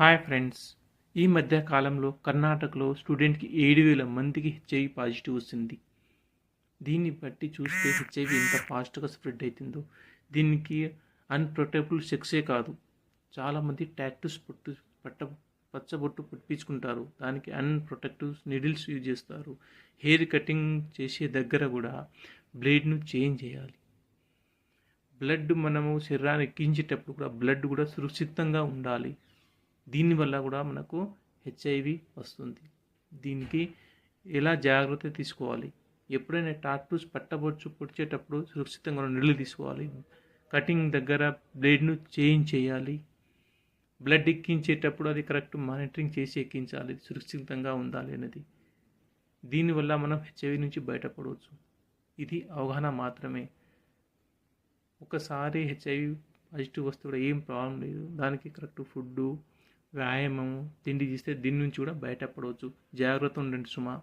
Hi friends. ఈ మధ్య కాలంలో కర్ణాటకలో స్టూడెంట్‌కి 7,000 మందికి హెచ్ఐవి పాజిటివ్ వచ్చింది. దీన్ని బట్టి చూస్తే హెచ్ఐవి ఎంత ఫాస్ట్‌గా స్ప్రెడ్ అయితుందో. దీనికి అన్‌ప్రొటెక్టబుల్ సెక్సే కాదు. చాలామంది టాటూస్ పట్ట పచ్చబొట్టు పుట్టించుకుంటారు. దానికి అన్‌ప్రొటెక్టివ్ నీడిల్స్ యూజ్ చేస్తారు. హెయిర్ కటింగ్ చేసే దగ్గర కూడా బ్లేడ్‌ను చేంజ్ చేయాలి. బ్లడ్ మనము శరీరాన్ని ఎక్కించేటప్పుడు కూడా బ్లడ్ కూడా సురక్షితంగా ఉండాలి. దీనివల్ల కూడా మనకు హెచ్ఐవి వస్తుంది. దీనికి ఎలా జాగ్రత్త తీసుకోవాలి? ఎప్పుడైనా టాటూస్ పొడిచేటప్పుడు సురక్షితంగా నీళ్ళు తీసుకోవాలి. కటింగ్ దగ్గర బ్లేడ్ను చేంజ్ చేయాలి. బ్లడ్ ఎక్కించేటప్పుడు అది కరెక్ట్ మానిటరింగ్ చేసి ఎక్కించాలి. సురక్షితంగా ఉండాలి అనేది. దీనివల్ల మనం హెచ్ఐవి నుంచి బయటపడవచ్చు. ఇది అవగాహన మాత్రమే. ఒకసారి హెచ్ఐవి పాజిటివ్ వస్తే కూడా ఏం ప్రాబ్లం లేదు. దానికి కరెక్ట్ ఫుడ్డు, వ్యాయామం, తిండి చేస్తే దీని నుంచి కూడా బయటపడవచ్చు. జాగ్రత్త ఉండండి సుమా.